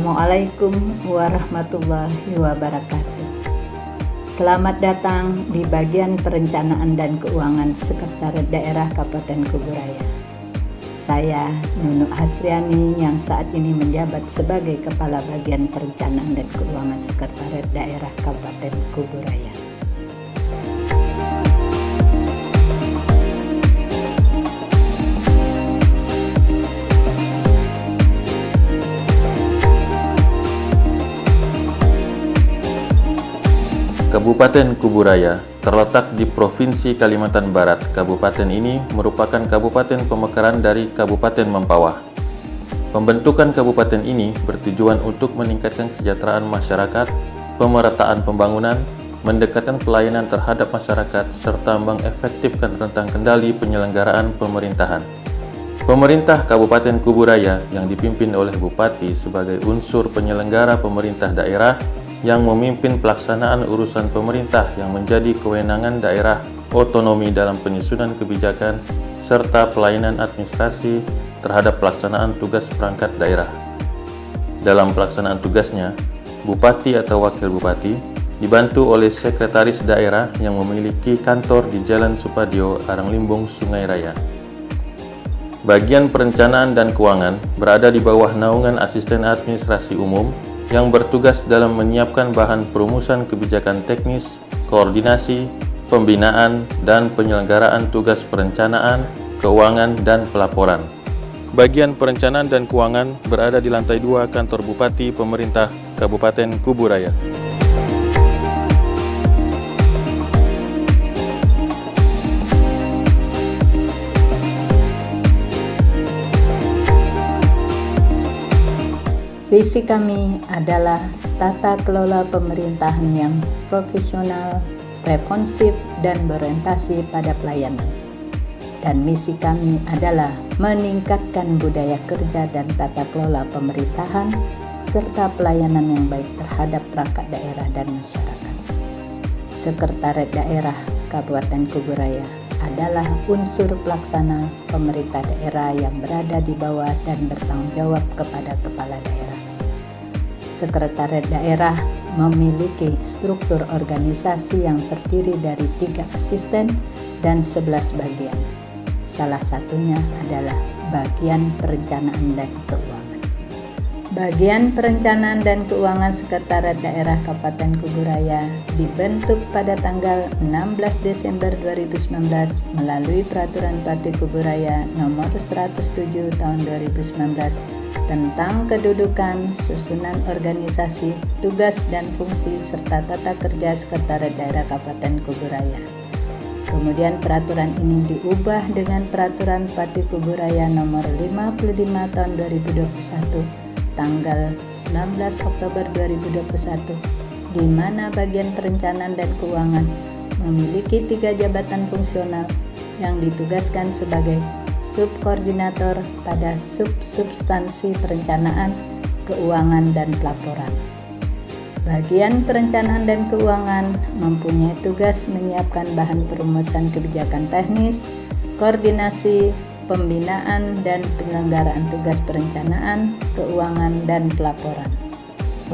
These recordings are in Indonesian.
Assalamualaikum warahmatullahi wabarakatuh. Selamat datang di bagian perencanaan dan keuangan Sekretariat Daerah Kabupaten Kuburaya. Saya Nunu Hasriani yang saat ini menjabat sebagai Kepala Bagian Perencanaan dan Keuangan Sekretariat Daerah Kabupaten Kuburaya. Kabupaten Kuburaya terletak di Provinsi Kalimantan Barat. Kabupaten ini merupakan kabupaten pemekaran dari Kabupaten Mempawah. Pembentukan kabupaten ini bertujuan untuk meningkatkan kesejahteraan masyarakat, pemerataan pembangunan, mendekatkan pelayanan terhadap masyarakat, serta mengefektifkan rentang kendali penyelenggaraan pemerintahan. Pemerintah Kabupaten Kuburaya yang dipimpin oleh Bupati sebagai unsur penyelenggara pemerintah daerah yang memimpin pelaksanaan urusan pemerintah yang menjadi kewenangan daerah otonomi dalam penyusunan kebijakan serta pelayanan administrasi terhadap pelaksanaan tugas perangkat daerah. Dalam pelaksanaan tugasnya, Bupati atau Wakil Bupati dibantu oleh Sekretaris Daerah yang memiliki kantor di Jalan Supadio, Aranglimbung, Sungai Raya. Bagian perencanaan dan keuangan berada di bawah naungan Asisten Administrasi Umum yang bertugas dalam menyiapkan bahan perumusan kebijakan teknis, koordinasi, pembinaan, dan penyelenggaraan tugas perencanaan, keuangan, dan pelaporan. Bagian perencanaan dan keuangan berada di lantai 2 kantor Bupati Pemerintah Kabupaten Kuburaya. Visi kami adalah tata kelola pemerintahan yang profesional, responsif, dan berorientasi pada pelayanan. Dan misi kami adalah meningkatkan budaya kerja dan tata kelola pemerintahan serta pelayanan yang baik terhadap perangkat daerah dan masyarakat. Sekretariat Daerah Kabupaten Kuburaya adalah unsur pelaksana pemerintah daerah yang berada di bawah dan bertanggung jawab kepada kepala daerah. Sekretariat Daerah memiliki struktur organisasi yang terdiri dari 3 asisten dan 11 bagian. Salah satunya adalah bagian perencanaan dan keuangan. Bagian perencanaan dan keuangan Sekretariat Daerah Kabupaten Kuburaya dibentuk pada tanggal 16 Desember 2019 melalui Peraturan Bupati Kuburaya Nomor 107 Tahun 2019 tentang kedudukan, susunan organisasi, tugas dan fungsi serta tata kerja Sekretariat Daerah Kabupaten Kuburaya. Kemudian peraturan ini diubah dengan Peraturan Bupati Kuburaya Nomor 55 Tahun 2021 tanggal 19 Oktober 2021, di mana bagian perencanaan dan keuangan memiliki 3 jabatan fungsional yang ditugaskan sebagai subkoordinator pada substansi perencanaan, keuangan, dan pelaporan. Bagian perencanaan dan keuangan mempunyai tugas menyiapkan bahan perumusan kebijakan teknis, koordinasi, pembinaan, dan penyelenggaraan tugas perencanaan, keuangan, dan pelaporan.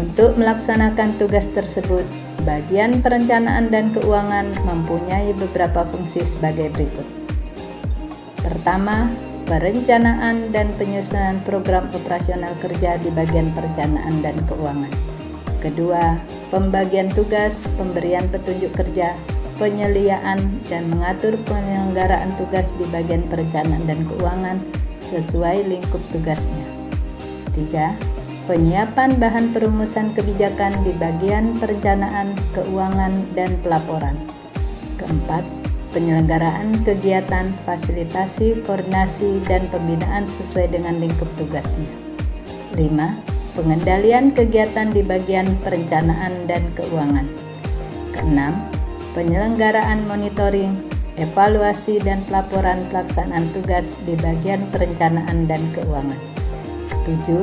Untuk melaksanakan tugas tersebut, bagian perencanaan dan keuangan mempunyai beberapa fungsi sebagai berikut. Pertama, perencanaan dan penyusunan program operasional kerja di bagian perencanaan dan keuangan. Kedua, pembagian tugas, pemberian petunjuk kerja, penyeliaan, dan mengatur penyelenggaraan tugas di bagian perencanaan dan keuangan sesuai lingkup tugasnya. Tiga, penyiapan bahan perumusan kebijakan di bagian perencanaan, keuangan, dan pelaporan. Keempat, penyelenggaraan kegiatan, fasilitasi, koordinasi, dan pembinaan sesuai dengan lingkup tugasnya. 5. Pengendalian kegiatan di bagian perencanaan dan keuangan. Keenam, penyelenggaraan monitoring, evaluasi, dan pelaporan pelaksanaan tugas di bagian perencanaan dan keuangan. 7.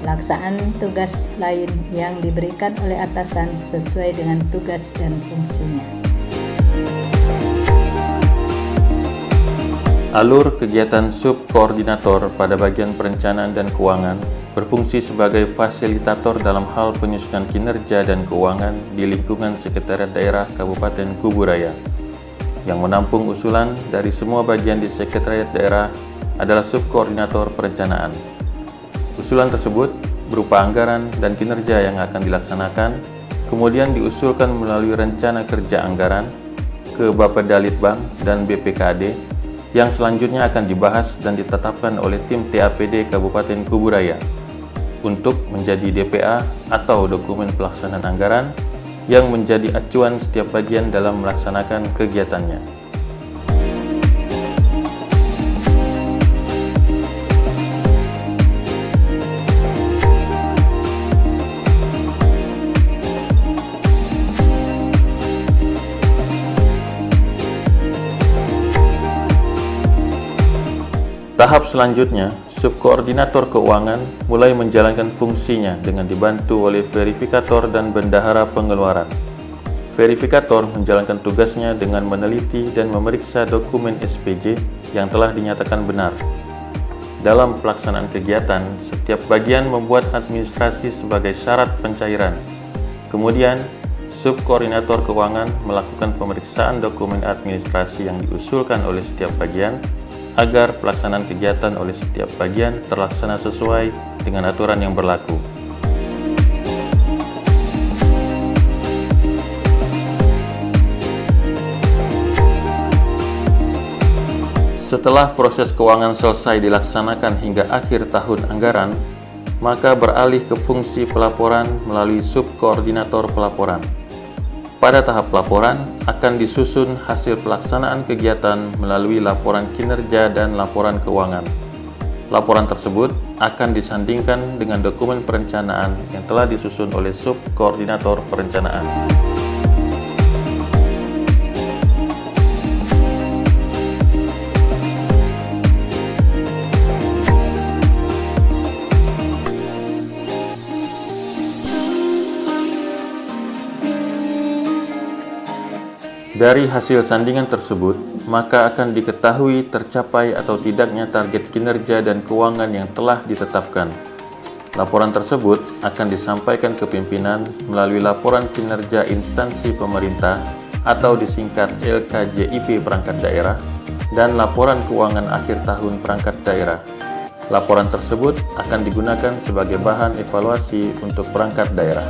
Pelaksanaan tugas lain yang diberikan oleh atasan sesuai dengan tugas dan fungsinya. Alur kegiatan subkoordinator pada bagian perencanaan dan keuangan berfungsi sebagai fasilitator dalam hal penyusunan kinerja dan keuangan di lingkungan Sekretariat Daerah Kabupaten Kuburaya, yang menampung usulan dari semua bagian di Sekretariat Daerah adalah subkoordinator perencanaan. Usulan tersebut berupa anggaran dan kinerja yang akan dilaksanakan, kemudian diusulkan melalui rencana kerja anggaran ke Bapeda Litbang dan BPKAD, yang selanjutnya akan dibahas dan ditetapkan oleh tim TAPD Kabupaten Kuburaya untuk menjadi DPA atau dokumen pelaksanaan anggaran yang menjadi acuan setiap bagian dalam melaksanakan kegiatannya. Tahap selanjutnya, subkoordinator keuangan mulai menjalankan fungsinya dengan dibantu oleh verifikator dan bendahara pengeluaran. Verifikator menjalankan tugasnya dengan meneliti dan memeriksa dokumen SPJ yang telah dinyatakan benar. Dalam pelaksanaan kegiatan, setiap bagian membuat administrasi sebagai syarat pencairan. Kemudian, subkoordinator keuangan melakukan pemeriksaan dokumen administrasi yang diusulkan oleh setiap bagian agar pelaksanaan kegiatan oleh setiap bagian terlaksana sesuai dengan aturan yang berlaku. Setelah proses keuangan selesai dilaksanakan hingga akhir tahun anggaran, maka beralih ke fungsi pelaporan melalui subkoordinator pelaporan. Pada tahap pelaporan, akan disusun hasil pelaksanaan kegiatan melalui laporan kinerja dan laporan keuangan. Laporan tersebut akan disandingkan dengan dokumen perencanaan yang telah disusun oleh subkoordinator perencanaan. Dari hasil sandingan tersebut, maka akan diketahui tercapai atau tidaknya target kinerja dan keuangan yang telah ditetapkan. Laporan tersebut akan disampaikan ke pimpinan melalui laporan kinerja instansi pemerintah atau disingkat LKJIP perangkat daerah dan laporan keuangan akhir tahun perangkat daerah. Laporan tersebut akan digunakan sebagai bahan evaluasi untuk perangkat daerah.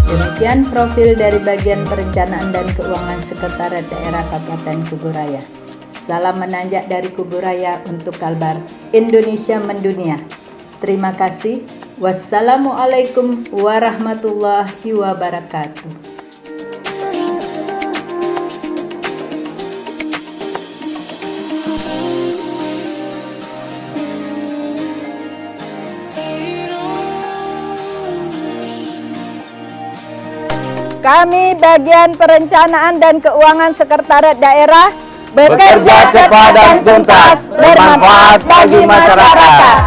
Demikian profil dari bagian perencanaan dan keuangan Sekretariat Daerah Kabupaten Kuburaya. Salam menanjak dari Kuburaya untuk Kalbar Indonesia Mendunia. Terima kasih. Wassalamualaikum warahmatullahi wabarakatuh. Kami bagian perencanaan dan keuangan Sekretariat Daerah bekerja cepat dan tuntas, bermanfaat bagi masyarakat.